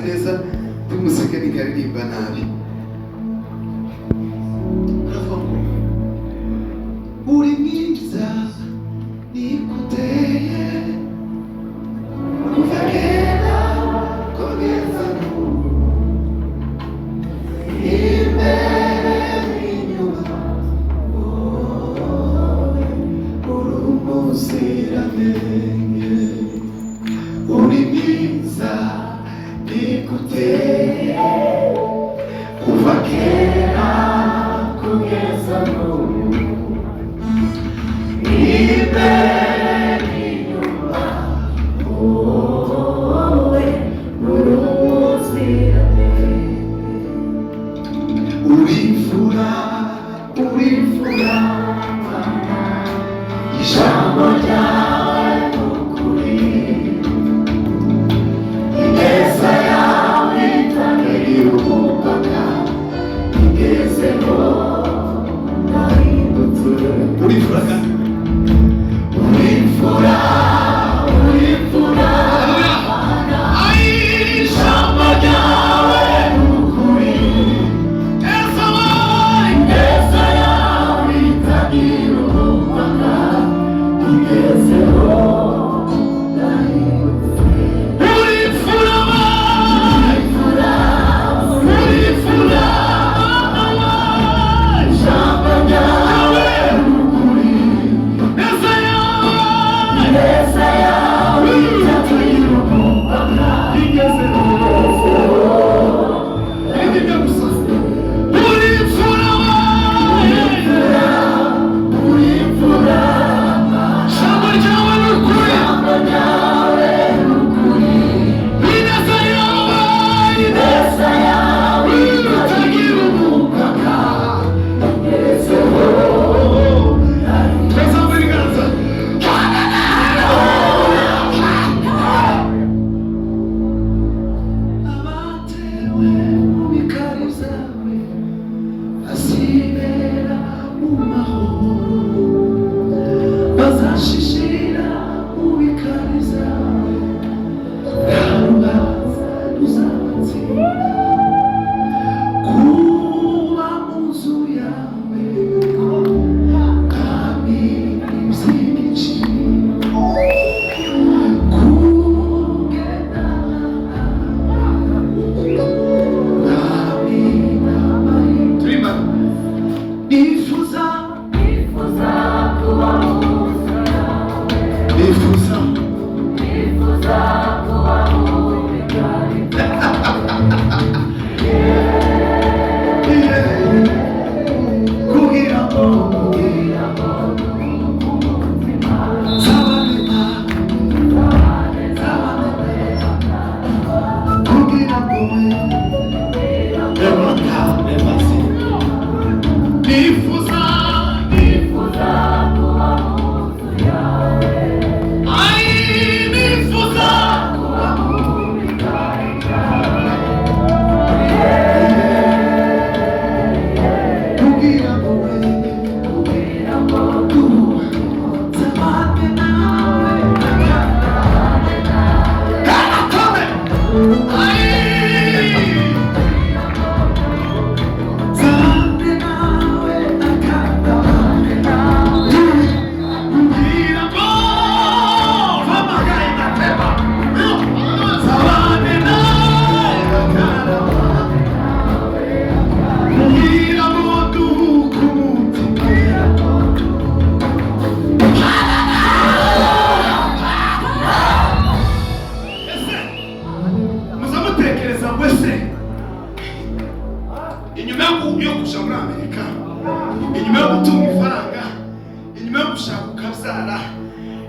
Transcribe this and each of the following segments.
neza tumuseke nikaririmba nabi. Uri mwiza nikuteye kuva kera kugeza n'ubu, imbere n'inyuma wowe uri umuziranenge. Uri mwiza nikuteye kuva kera kugeza n'ubu, imbere n'inyuma wowe uri umuziranenge. Urifura ijambo ryawe n'ukuri, ineza yawe itagira umupaka, igezeho nahindutse. Urifura ijambo ryawe n'ukuri, ineza yawe itagira umupaka, igezeho nahindutse. Ijambo ryawe n'ukuri, ineza yawe itagira umupaka, igezeho.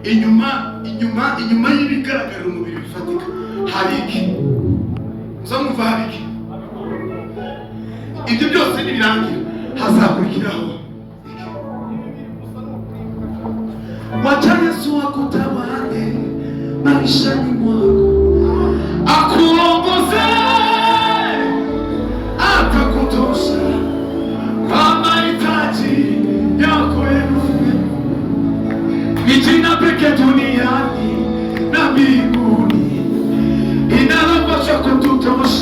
Inyuma y'ibigaragarira umubiri bifatika hari iki? Muzamwumva hari iki? Ibyo byose nibirangira hazakurikiraho wacha Yesu akutawale maishani mwako, akuongoze atakutosha kwa mahitaji yako yote. Ni jina pekee duniani na mbinguni inalopaswa kututosha.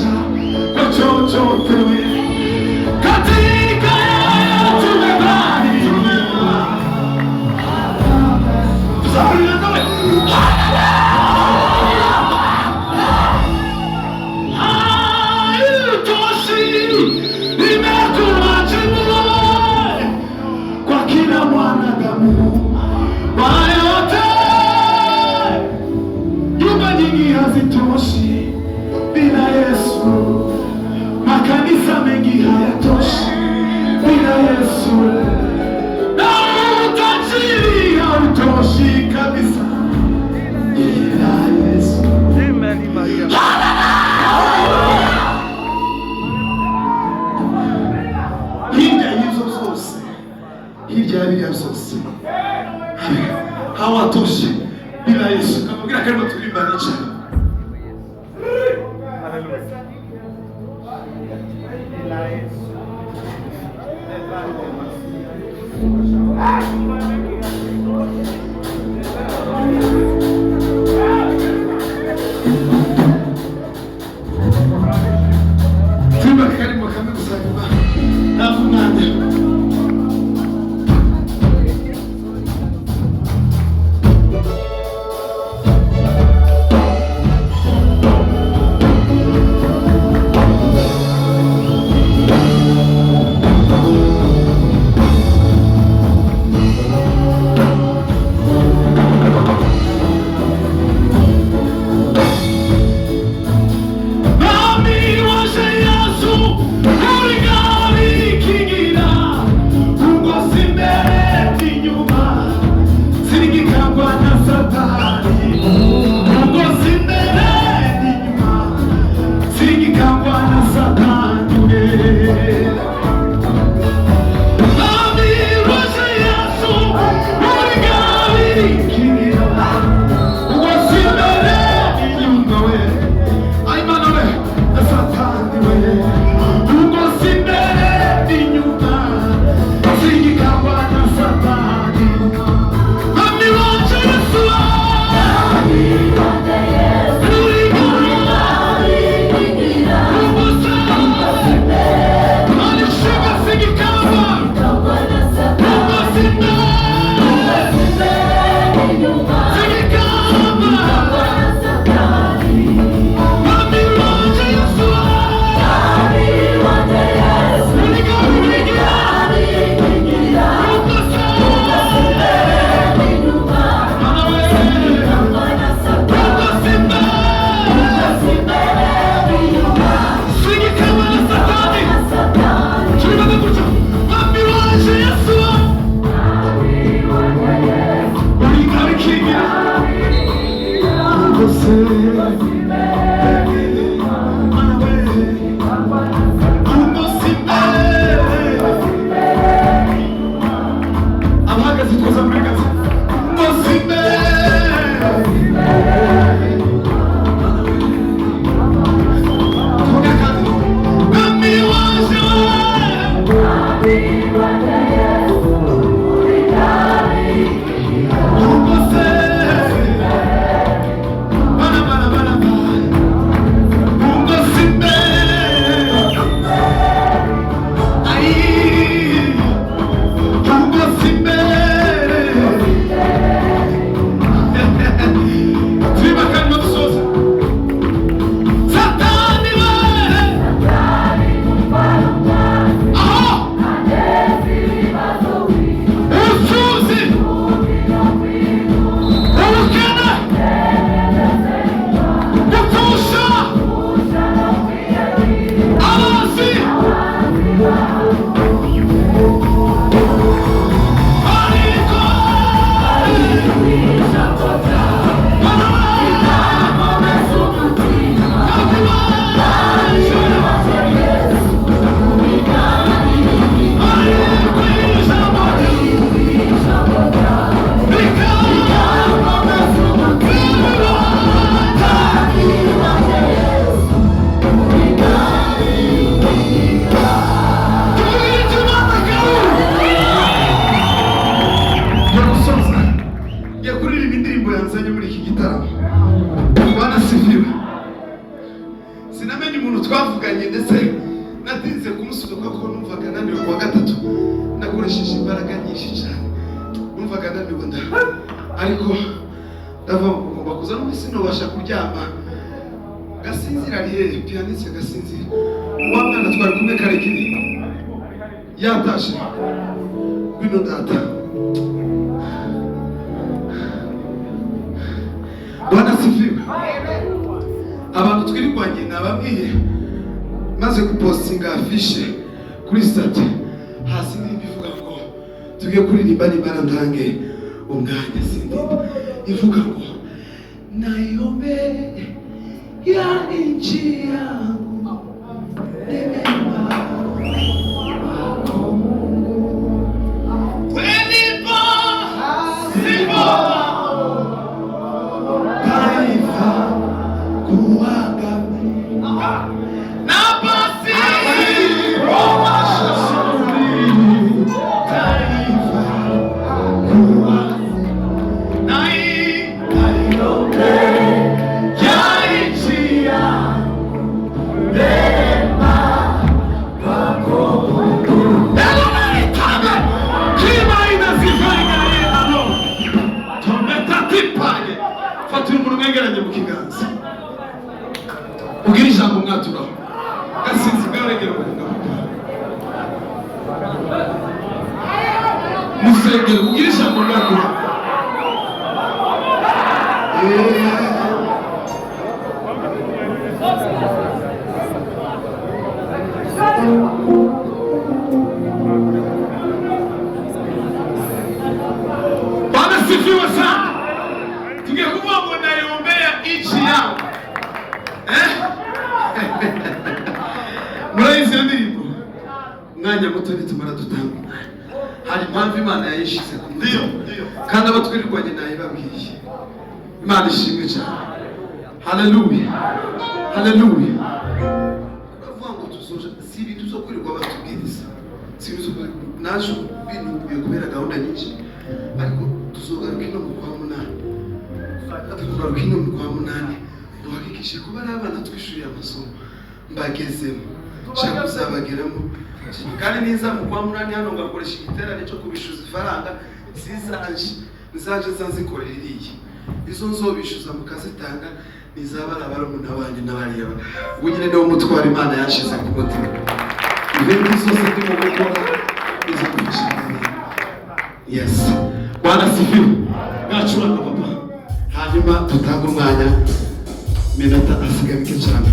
imekuwa jibu kwa kila mwanadamu wa yote. Nyumba nyingi hazitoshi bila Yesu, makanisa mengi hayatoshi bila Yesu, na utajiri hautoshi kabisa bila Yesu. Amen, Maria. Hirya hizo zose, hirya ya biriya zose hawatoshi bila Yesu. Kamubwira karimo turimba nicara. Tuimba karimo kamwe gusanga navumane. Gasinzira rihe pianiste Gasinzira wa mwana twari kumwe karekire yatashe bino data Bwana sifiwe. Abantu twirwanye nababwiye maze kupostinga afishe kuri state hasi n'ibivuga ngo tugiye kuririmba n'Imana ndange umwanya sindi ivuga ngo naiombe ya nchi yangu neema wako Mungu wenipo sipo taifa kuangamia na basi Roma taifa ugira ijambo mwaturaho Gasinzi bwaregera umugabo musengero ugira ijambo mwaturaho Bwana sifiwe sana. Tungekuwa mnaiombea nchi yangu muraize ndirimbo mwanya muto nitumara dutanga hari impamvu Imana yayishize ku ndio kandi abatwirirwanye nayo babwiye Imana ishimwe cyane. Haleluya haleluya. Uravuga ngo tuzoje si ibintu zo kwirirwa batubwiriza si ibintu naje bintu kubera gahunda nyinshi ariko tuzogaruka ino mu kwa munani tuzogaruka ino mu kwa munani duhakikishe kuba ari abana twishuriye amasomo mbagezemo shaka kuzabageramo kandi niza mu kwa munani hano ngakoresha igiterane cyo kubishuza ifaranga nzanje zanzikorera iriye izo nzobishuza mukazitanga nizabara barumuna banyu n'abareba ubu nyine niwo mutwara Imana yashize ku mutima ibintu zose ndimo gukora izo kubishimira. Yes, Bwana sifiwe. Gacuranga papa hanyuma tutanga umwanya minota asigaye mike cyane.